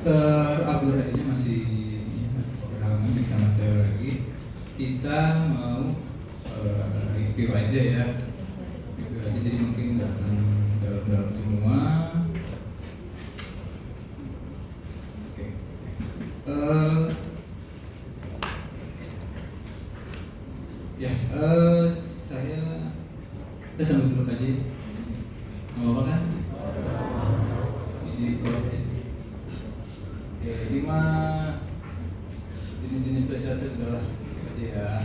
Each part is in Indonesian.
Uploadannya masih sekarang bersama saya lagi. Kita mau review aja ya, review aja. Jadi mungkin dalam semua. Oke. Saya sambil duduk aja. Mau apa kan? Isi podcast. Ya, ini mah jenis-jenis spesial adalah aja ya.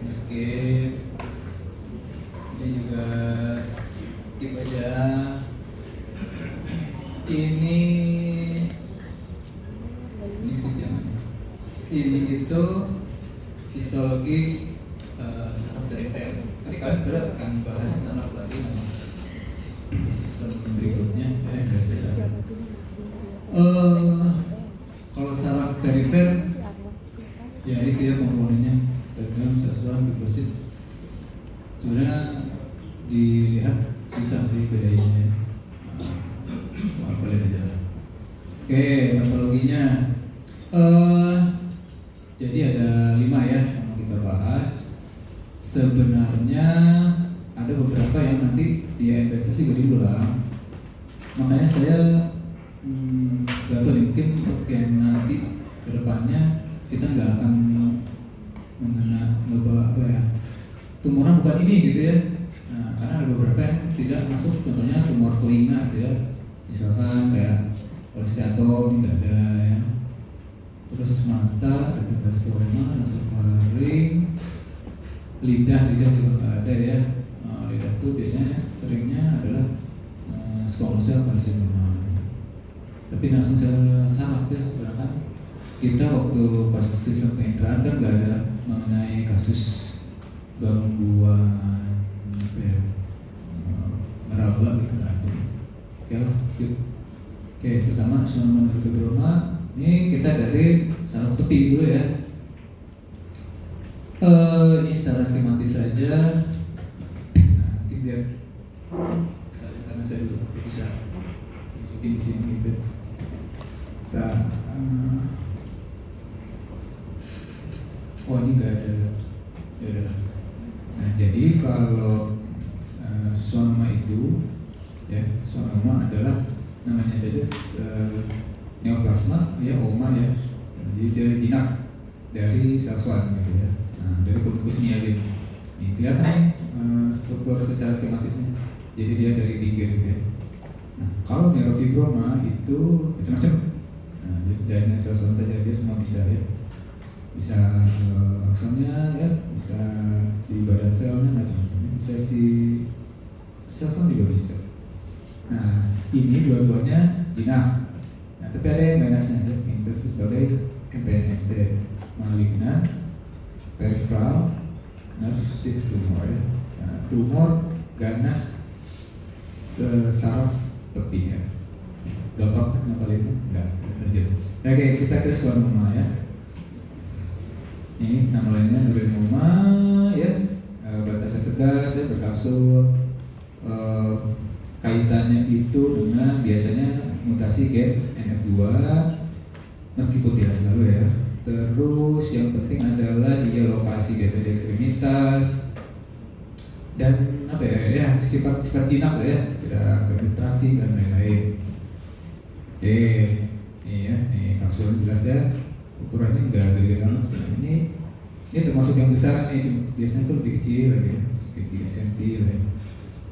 Skip. Ini juga skip aja. Ini skip jangan. Ini itu histologi saraf dari FM. Nanti kalian sudah akan bahas saraf lagi di sistem berikutnya. Kalau saraf perifer ya itu ya komponennya dalam sasuan hipofis. Sebenarnya dilihat susah sih bedainnya. Boleh aja. Oke, patologinya jadi ada 5 ya yang mau kita bahas. Sebenarnya ada beberapa yang nanti di investasi gue diulang. Makanya saya gak tahu nih, mungkin untuk yang nanti kedepannya kita nggak akan ngebahas apa ya, tumoran bukan ini gitu ya. Nah, karena ada beberapa yang tidak masuk, contohnya tumor telinga gitu ya, misalkan kayak kolesteatom ini nggak ada ya. Terus mata ada glioblastoma, nasofaring, lidah juga nggak ada ya. Lidah itu biasanya seringnya adalah squamous cell carcinoma. Tapi langsung saraf ya, sedangkan kita waktu pas sistem keindahan kan nggak ada mengenai kasus gangguan apa ya, meraba gitu kan. Oke, pertama schwannoma neurofibroma. Ini kita dari saraf tepi dulu ya. Ini secara skematis saja. Nanti biar sekali karena saya dulu bisa tunjukin di sini gitu. Ini nggak ada. Ya. Nah, jadi kalau schwannoma itu, ya, schwannoma adalah namanya saja neoplasma, ya, oma ya. Jadi dia jinak dari sel schwann gitu ya. Nah, dari kulkus mielin. Ini kelihatan struktur secara skematisnya. Jadi dia dari pinggir gitu ya. Nah, kalau neurofibroma itu macam-macam. Nah, jadi dari sel schwann saja dia semua bisa ya. Bisa aksonnya ya, bisa si badan selnya macam-macam, bisa si sel juga bisa. Nah, ini dua-duanya jinak. Nah, tapi ada yang ganasnya ya, ini sebagai MPNST, malignan peripheral nerve tumor ya. Nah, tumor ganas saraf tepi ya. Gampang kan ngapalin? Enggak, aja. Oke, kita ke schwannoma ya. Ini nama lainnya neurofibroma ya, batasnya tegas ya, berkapsul. Kaitannya itu dengan biasanya mutasi gen NF2 meskipun tidak selalu ya. Terus yang penting adalah dia lokasi biasa di ekstremitas dan apa ya, sifat jinak ya, tidak berfiltrasi dan lain-lain. Oke, ini ya, ini kapsul jelas ya. Ukurannya enggak gede banget sebenarnya. Ini termasuk yang besar nih, biasanya tuh lebih kecil lagi ya, 3 cm lah ya.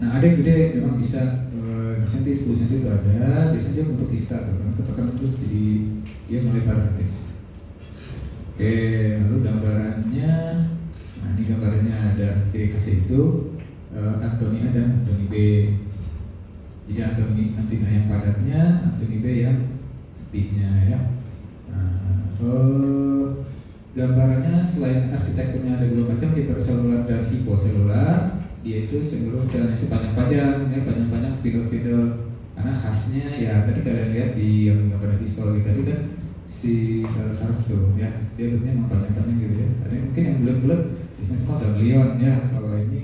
Nah, ada yang gede memang bisa 5 cm, 10 cm itu ada. Biasanya dia untuk kista tuh, karena ketekan terus jadi dia melebar nanti. Oke, lalu gambarannya. Nah, ini gambarannya ada ciri khas itu Antoni A dan Antoni B. Jadi Antoni A yang padatnya, Antoni B yang sepinya ya. Gambarannya selain arsitekturnya ada 2 macam, hiperselular dan hiposelular. Dia itu cenderung selnya itu panjang-panjang ya, panjang-panjang spidol-spidol. Karena khasnya ya tadi kalian lihat di yang gambar histologi tadi kan si sel saraf tuh ya, dia bentuknya memang panjang-panjang gitu ya. Ada mungkin yang bulat-bulat biasanya cuma ganglion ya. Kalau ini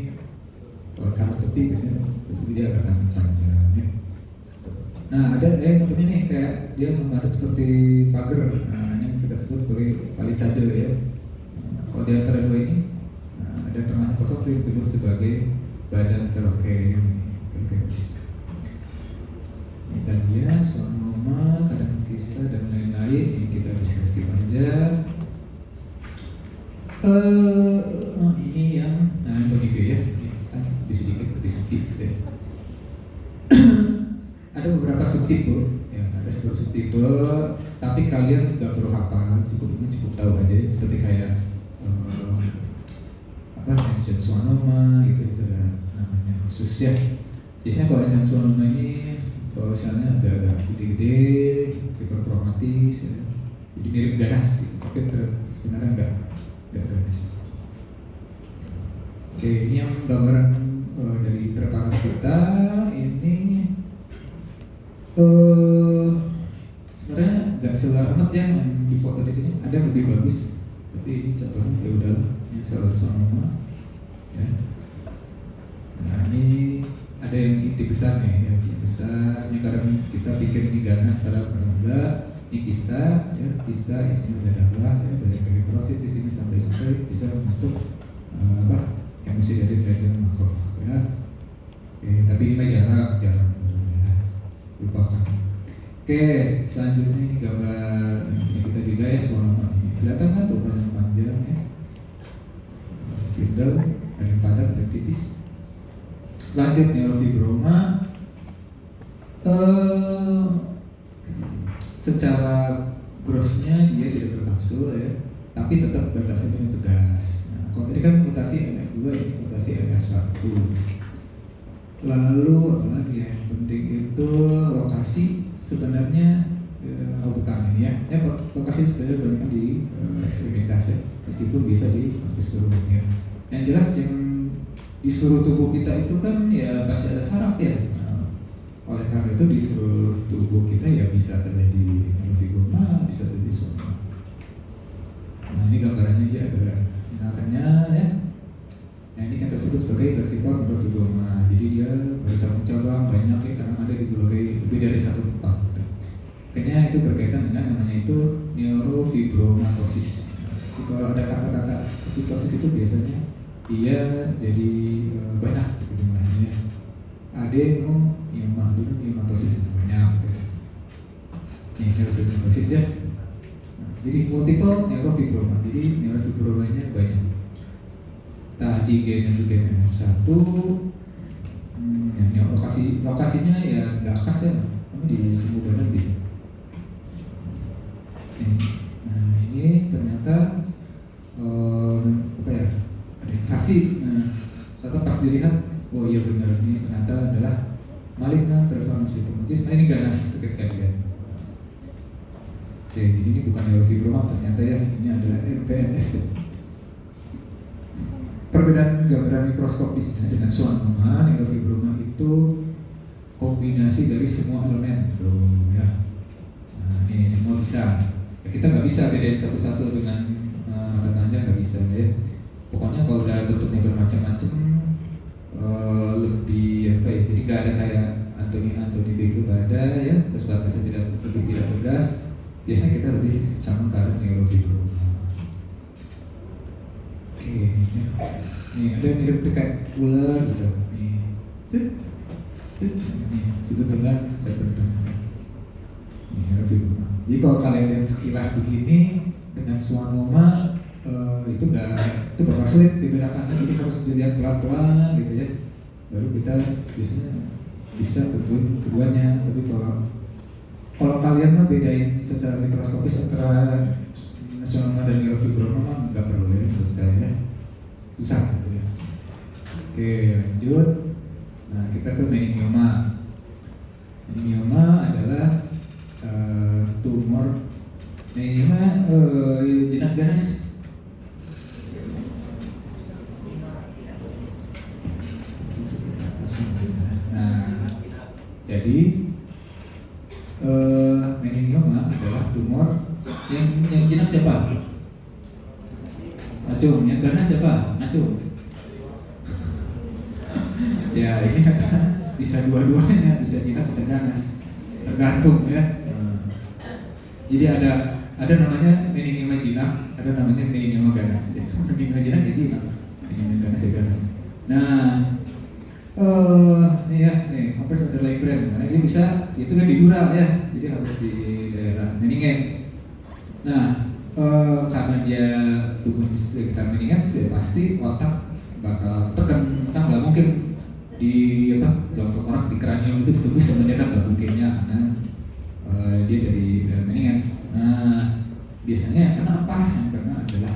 saraf tepi biasanya dia agak panjang ya. Nah, ada bentuknya nih kayak dia memadat seperti pagar. Nah, ini kita sebut sebagai palisade ya. Kalau di antara dua ini, ada tengahnya kosong itu disebut sebagai badan kerokeum. Ini tadi ya, sonoma, kadang kisah dan lain-lain. Ini kita bisa skip aja. Ini yang Antoni B ya, kan sedikit skip gitu ya. Ada beberapa subtipe, ya ada sebuah subtipe, tapi kalian nggak perlu hafal, cukup tahu aja, seperti kayak mention swanoma itu ada namanya khusus ya. Biasanya kalau mention swanoma ini kalau misalnya ada gede-gede, hiperkromatis, ya, jadi mirip ganas, gitu. Tapi sebenarnya enggak ganas. Oke, ini yang gambaran dari preparat kita ini. Sebenarnya nggak seluar amat ya yang di foto di sini, ada yang lebih bagus, tapi ini contohnya ya udah ini salah satu ya. Nah ini ada yang inti besar nih, ya inti besar. Ini kadang kita pikir ini ganas, padahal enggak. Ini kista, ya kista isinya ada darah, ya banyak eritrosit di sini sampai bisa membentuk yang mesti dari bagian makrofag ya. Oke, tapi ini jarang lupakan. Oke, selanjutnya ini gambar kita juga ya swanoma ini. Kelihatan kan tuh yang panjang ya. Spindle, ada yang padat, ada yang tipis. Lanjut neurofibroma. Secara grossnya dia tidak berkapsul ya, tapi tetap batasnya tegas. Nah, kalau tadi kan mutasi NF2, ini mutasi NF1. Lalu apalagi yang penting itu lokasi sebenarnya bukan ini ya. Lokasi sebenarnya banyak di ekstremitas ya, meskipun bisa di hampir seluruh bagian. Yang jelas yang di seluruh tubuh kita itu kan ya pasti ada saraf ya. Nah, oleh karena itu di seluruh tubuh kita ya bisa terjadi neurofibroma, bisa terjadi swanoma. Nah ini gambarannya aja agak enakannya ya. Nah ini kan tersebut sebagai vertikal neurofibroma. Jadi dia bercabang-cabang banyak ya, karena ada di lebih dari satu tempat. Kayaknya itu berkaitan dengan namanya itu neurofibromatosis. Jadi kalau ada kata-kata tosis itu biasanya dia jadi banyak jumlahnya. Adenomatosis banyak. Ini neurofibromatosis ya. Nah, jadi multiple neurofibroma. Jadi neurofibromanya banyak. Tadi gennya juga NF1, yang lokasinya ya nggak khas ya, namun di semua badan bisa. Nah ini ternyata ada kasih. Nah ternyata pas dilihat, oh iya benar ini ternyata adalah maligna performansitomatis. Nah ini ganas ketika dilihat. Oke, jadi ini bukan neurofibroma ternyata ya, ini adalah MPNS ya. Perbedaan gambaran mikroskopisnya dengan swanoma, neurofibroma itu kombinasi dari semua elemen tuh ya. Nah ini semua bisa. Ya, kita nggak bisa bedain satu-satu dengan mata telanjang, nggak bisa ya. Pokoknya kalau udah bentuknya bermacam-macam, lebih apa ya? Jadi nggak ada kayak Antoni B itu nggak ada ya. Terus batasnya tidak tegas. Biasanya kita lebih condong ke arah neurofibroma. Oke, nih ada mirip kayak ular gitu. Nih, nih sebut sebelah saya bertemu. Ini neurofibroma. Jadi kalau kalian lihat sekilas begini dengan swanoma itu bakal sulit dibedakan. Jadi harus dilihat pelan-pelan gitu ya. Baru kita biasanya bisa tentuin keduanya. Tapi kalau kalian mah bedain secara mikroskopis antara swanoma dan neurofibroma nggak perlu ya menurut saya, susah gitu ya. Oke lanjut. Nah kita ke meningioma. Meningioma adalah tumor. Meningioma jenak ganas. Nah jadi meningioma adalah tumor yang jinak siapa? Acung. Yang ganas siapa? Acung. Ya ini bisa dua-duanya, bisa jinak bisa ganas. tergantung ya. Jadi ada namanya meningioma jinak, ada namanya meningioma ganas. Meningioma jinak ya jinak, meningioma ganas ya ganas. Nah, nih ya, nih compressed underlying brain, karena ini bisa itu kan di dura ya, jadi harus di daerah meninges. Nah, karena dia tubuh di sekitar meninges, ya pasti otak bakal tekan, kan nggak mungkin di jangkau korak di kranium itu tumbuh sebenarnya kan nggak mungkinnya karena dia dari meninges. Nah, biasanya yang kena apa? Yang kena adalah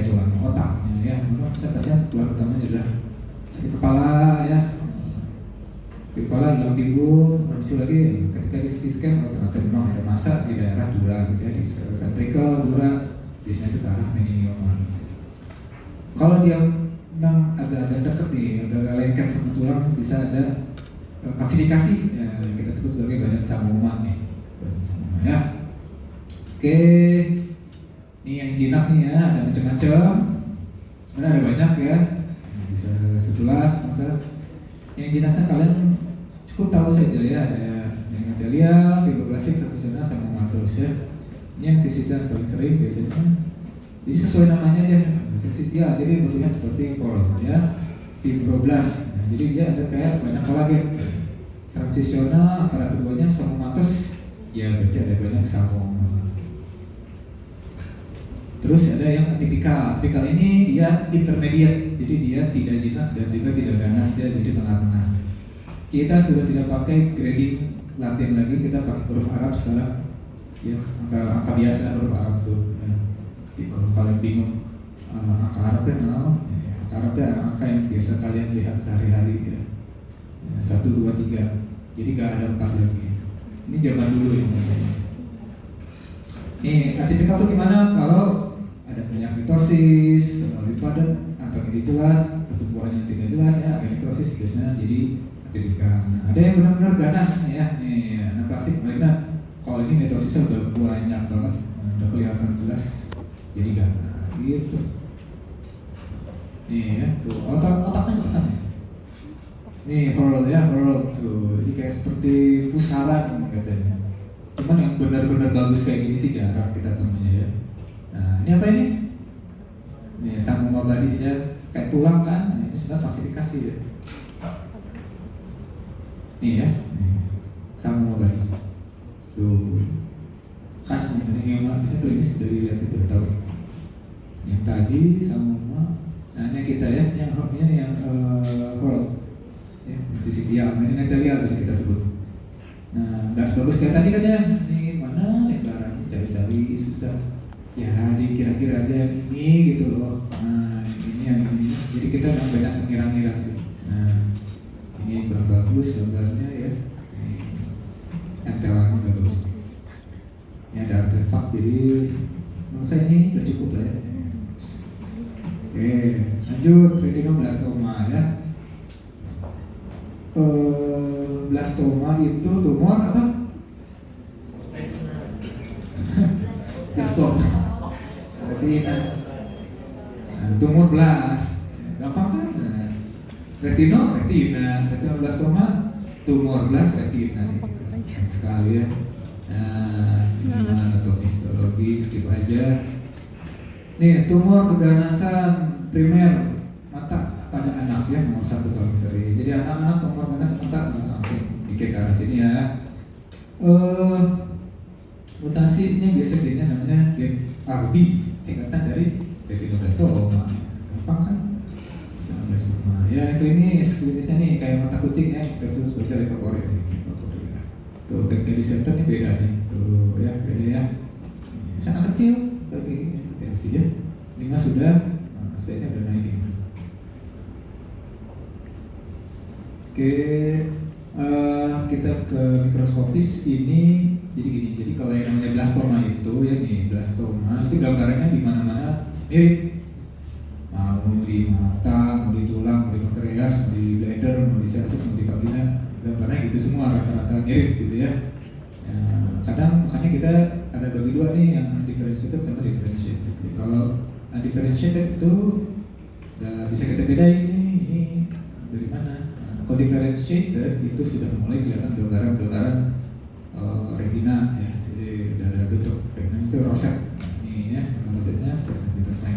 tulang otaknya ya. Maka saya pasien tulang utamanya adalah sakit kepala ya. Sakit kepala, hilang timbul, muncul lagi ketika di CT scan ternyata memang ada massa di daerah dura gitu ya, di ventricle dura, biasanya itu ke arah meningioma. Kalau dia memang agak-agak deket nih, agak-agak lengket sama tulang, bisa ada kalsifikasi ya, yang kita sebut sebagai badan samoma nih, badan samoma ya. Oke, ini yang jinak nih ya, ada macam-macam. Sebenarnya ada banyak ya, bisa 11 masa. Yang jinak kan kalian cukup tahu saja ya, ada yang endothelial, fibroblastik, stationar, sama matus ya. Ini yang sisitan paling sering biasanya. Jadi sesuai namanya aja, sensitia, jadi maksudnya seperti kol ya, fibroblast. Nah, jadi dia ada kayak banyak kolagen. Transisional antara keduanya sama matus, ya berarti ada banyak samoma. Terus ada yang atipikal. Atipikal ini dia intermediate, jadi dia tidak jinak dan juga tidak ganas ya, jadi tengah-tengah. Kita sudah tidak pakai grading Latin lagi, kita pakai huruf Arab sekarang. Ya, angka biasa huruf Arab tuh. Ya. Kalau kalian bingung angka Arabnya angka Arabnya angka yang biasa kalian lihat sehari-hari ya. 1, 2, 3. Jadi gak ada 4 lagi. Ini zaman dulu ya. Nih, atipikal tuh gimana? Kalau ada banyak mitosis, lebih padat, angka ini jelas, pertumbuhannya tidak jelas ya, ada mitosis biasanya jadi atipikal. Nah, ada yang benar-benar ganas ya, nih anaplastik malignant. Kalau ini mitosisnya udah banyak banget, udah kelihatan jelas, jadi ganas gitu. Nih ya, tuh otaknya kelihatan ya. Nih Hurl ya, Hurl tuh, jadi kayak seperti pusaran katanya. Cuman yang benar-benar bagus kayak gini sih jarang kita temunya ya. Nah, ini apa ini? Nih samoma badis ya, kayak tulang kan? Nah, ini sudah klasifikasi ya. Nih ya, samoma badis. Tuh, khas nih, ini memang bisa klinis dari lihat sudah tahu. Yang tadi samoma, nah ini kita ya, yang Hurl. Ya, sisi dia, ini endothelial bisa kita sebut. Nah, nggak sebagus kayak tadi kan ya. Ini mana yang barang cari-cari susah. Ya, di kira-kira aja yang ini gitu loh. Nah, ini yang ini. Jadi kita memang banyak mengira-ngira sih. Nah, ini kurang bagus gambarnya ya. Entelannya nggak bagus. Ini ada artefak, jadi menurut saya ini udah cukup lah ya. Oke, lanjut retinoblastoma ya. Blastoma itu tumor apa? Blastoma. Retina. Nah, tumor blast. Gampang kan? Nah, retinoblastoma, tumor blast retina. Sekali ya. Nah, anatomi histologi skip aja. Nih, tumor keganasan primer mata pada anak ya, nomor 1 paling sering. Jadi anak-anak tumor ganas mata langsung dikit ke arah sini ya. Mutasinya biasanya namanya gen RB, singkatan dari retinoblastoma. Gampang kan? Retinoblastoma. Ya itu ini klinisnya nih kayak mata kucing ya, kasus seperti leukoporia. Tuh teknik di center ini beda nih. Tuh ya beda ya. Sangat kecil bagi ya. 5 sudah, stage-nya udah naik. Oke, kita ke mikroskopis ini. Jadi gini, jadi kalau yang namanya blastoma itu ya nih, blastoma itu gambarannya di mana-mana mirip. Mau di mata, mau di tulang, mau di pankreas, mau di bladder, mau di cervix, mau di vagina, gambarnya gitu semua rata-rata mirip gitu ya. Kadang makanya kita ada bagi dua nih, yang undifferentiated sama differentiated. Jadi kalau undifferentiated itu bisa kita bedain ini dari mana. Kalau differentiated itu sudah mulai kelihatan gambaran-gambaran retina ya, jadi udah ada bentuk kayak itu roset. Ini ya, nama rosetnya presentitas ya.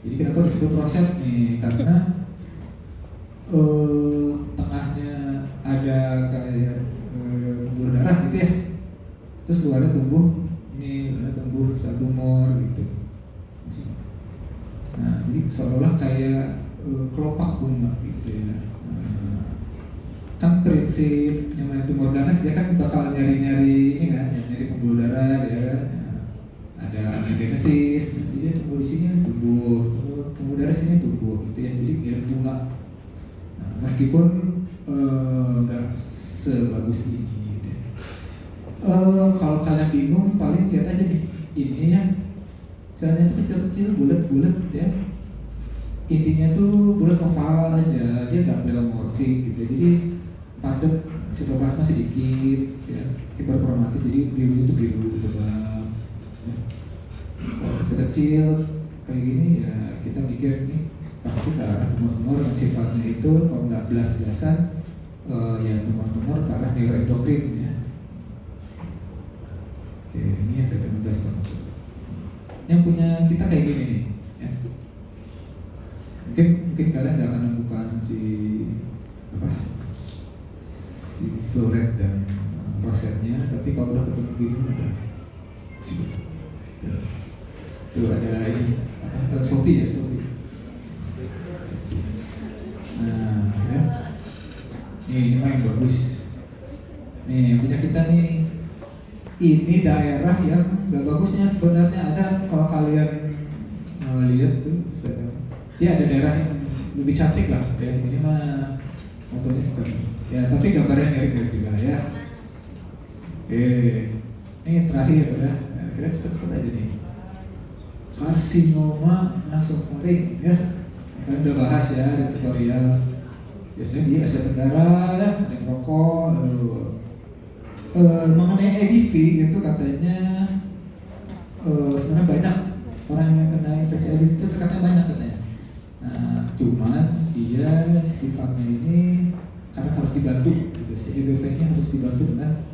Jadi kenapa disebut roset nih? Karena tengahnya ada kayak pembuluh darah gitu ya, terus luarnya tumbuh satu tumor gitu. Nah, jadi seolah-olah kayak kelopak bunga gitu ya. Kan prinsip yang namanya tumor ganas dia kan bakal nyari-nyari ini kan, nyari pembuluh darah ya kan. Ada anagenesis, jadi dia tumbuh di sini tumbuh, pembuluh darah sini tumbuh gitu ya. Jadi mirip bunga. Nah, meskipun nggak sebagus ini gitu ya. Kalau kalian bingung paling lihat aja nih, ini ya selnya itu kecil-kecil, bulat-bulat ya. Intinya tuh bulat oval aja, dia nggak pleomorfik gitu. Jadi padat, sitoplasma sedikit, ya, hiperkromatif, jadi birunya itu biru tebal. Ya. Kalau kecil-kecil kayak gini ya kita mikir nih pasti ke arah tumor-tumor yang sifatnya itu kalau nggak belas-belasan ya tumor-tumor ke arah neuroendokrin ya. Oke, ini ada 15 tumor. Yang punya kita kayak gini nih. Ya. Mungkin kalian nggak akan menemukan si floret dan rosetnya, tapi kalau udah ketemu gini ada tuh ada ini Sophie ya Sophie. Nah ya, ini main bagus. Nih yang punya kita nih, ini daerah yang nggak bagusnya sebenarnya ada kalau kalian lihat tuh, ya ada daerah yang lebih cantik lah ya, ini mah fotonya ya, tapi gambarnya mirip-mirip juga ya. Ini terakhir ya, kita cepet-cepet aja nih. Karsinoma nasofaring ya, kan udah bahas ya di tutorial. Biasanya di Asia Tenggara ya, ada yang rokok. Mengenai EBV itu katanya sebenarnya banyak orang yang kena infeksi EBV itu katanya banyak katanya. Nah, cuman dia sifatnya ini karena harus dibantu, gitu. Si EBV-nya harus dibantu dengan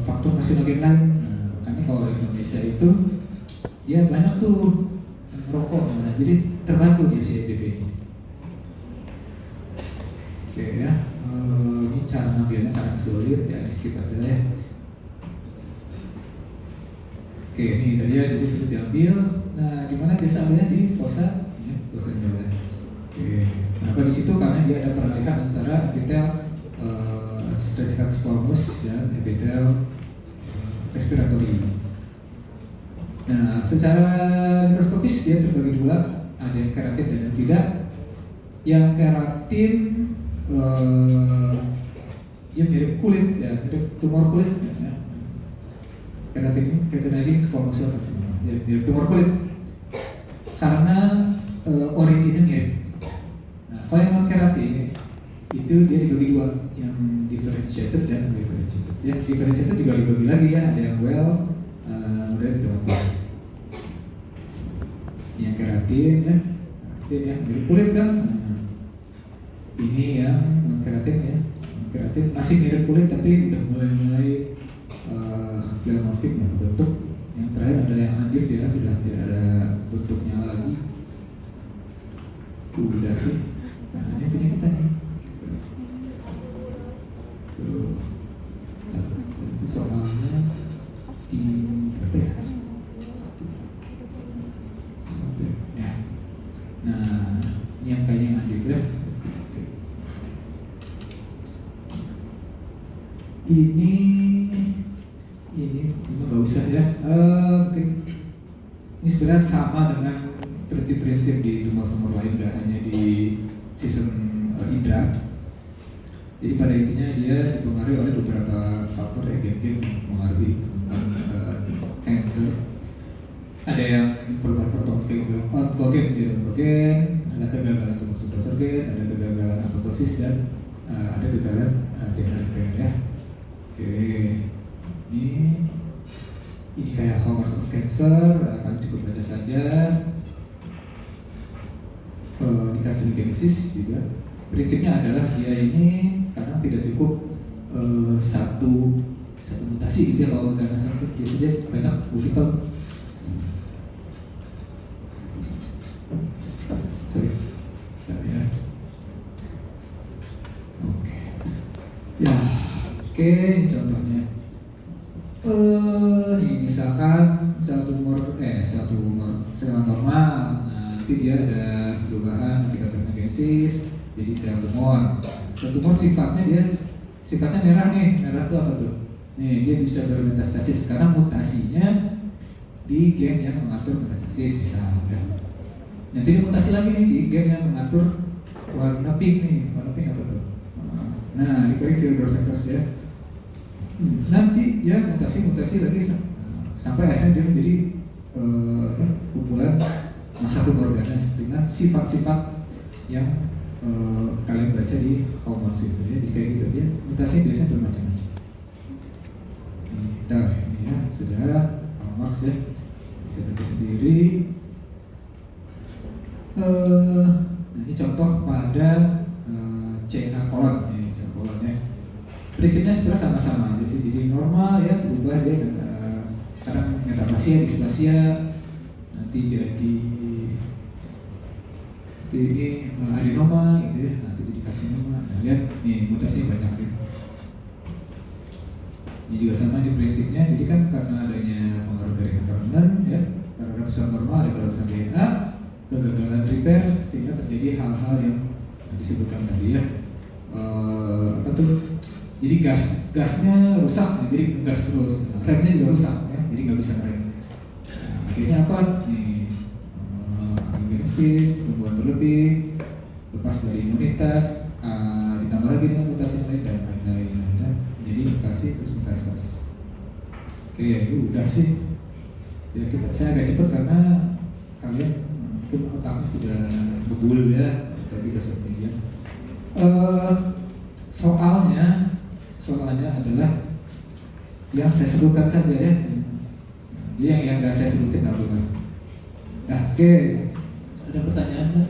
faktor karsinogen lain. Nah, makanya kalau di Indonesia itu dia banyak tuh merokok, nah, jadi terbantu dia si EBV ini. Oke ya, ini cara ngambilnya karena sulit ya, ini skip aja ya. Oke, ini tadi ya, jadi sudah diambil. Nah, di mana biasa ambilnya di fossa, ya, fossa jalan. Oke, kenapa di situ? Karena dia ada peralihan antara epitel stratified squamous dan epitel respiratory. Nah, secara mikroskopis dia terbagi dua, ada yang keratin dan yang tidak. Yang keratin dia mirip kulit ya, mirip tumor kulit ya. Keratin ini keratinizing squamous cell carcinoma, ya, mirip tumor kulit karena originnya mirip. Nah, kalau yang non keratin itu dia dibagi dua, yang differentiated dan undifferentiated. Ya, differentiated juga dibagi lagi ya, ada yang well, kemudian ditemukan. Yang keratin ya, yang mirip kulit kan. Ini yang non keratin ya, keratin masih mirip kulit tapi udah mulai pleomorfik bentuk. Yang terakhir adalah yang undif ya, sudah tidak ada bentuknya lagi. Udah sih. Nah, ini punya kita nih. Itu soalnya di berapa ya? Ya. Nah, ini yang kayaknya yang undif ya. Ini nggak usah ya. Mungkin ini sebenarnya sama dengan prinsip-prinsip di tumor-tumor lain, nggak hanya di sistem indera. Jadi pada intinya dia dipengaruhi oleh beberapa faktor ya, gen-gen yang mempengaruhi cancer. Ada yang perubahan protein oncogen, ada kegagalan tumor suppressor gen, ada kegagalan apoptosis dan ada kegagalan DNA ya. Oke, ini kayak hallmarks of cancer, kalian cukup baca saja. Ini karsinogenesis juga. Prinsipnya adalah dia ini karena memang tidak cukup satu mutasi gitu ya. Kalau organ nasal itu biasanya banyak multiple. Sorry. Ya. Oke. Ya, oke, ini contohnya. Ini misalkan sel normal, nanti dia ada perubahan epikatogenesis jadi sel tumor. Sel tumor sifatnya merah nih. Merah tuh apa tuh? Nih, dia bisa bermetastasis karena mutasinya di gen yang mengatur metastasis misalnya. Nanti dia mutasi lagi nih di gen yang mengatur warna pink nih. Warna pink apa tuh? Nah, ini kira-kira factors ya. Nanti dia mutasi lagi sampai akhirnya dia menjadi kumpulan massa tumor ganas dengan sifat-sifat yang kalian baca di hormones itu ya. Jadi kayak gitu dia mutasi biasanya bermacam-macam. Ini ya sudah hormones ya, bisa baca sendiri. Ini contoh pada CA kolon ini, CA kolon ya. Prinsipnya sebenarnya sama-sama, jadi normal ya, berubah dia kadang metaplasia, displasia, nanti jadi ini adenoma gitu ya, nanti jadi karsinoma. Nah, lihat nih mutasi banyak ya. Ini juga sama di prinsipnya, jadi kan karena adanya pengaruh dari environment ya, terhadap sel normal ada terusan DNA, kegagalan repair sehingga terjadi hal-hal yang disebutkan tadi ya. Apa tuh? Jadi gasnya rusak, jadi ngegas terus. Remnya juga rusak ya, jadi nggak bisa ngerem. Nah, akhirnya apa? Nih, angiogenesis, tumbuhan berlebih, lepas dari imunitas, ditambah lagi dengan mutasi lain dan lain-lain. Jadi mutasi terus metastasis. Oke, udah sih. Ya saya agak cepat karena kalian mungkin otaknya sudah bebul ya, tapi udah seperti ya. Soalnya adalah yang saya sebutkan saja ya. Yang nggak saya sebutin nggak benar. Nah, oke, ada pertanyaan?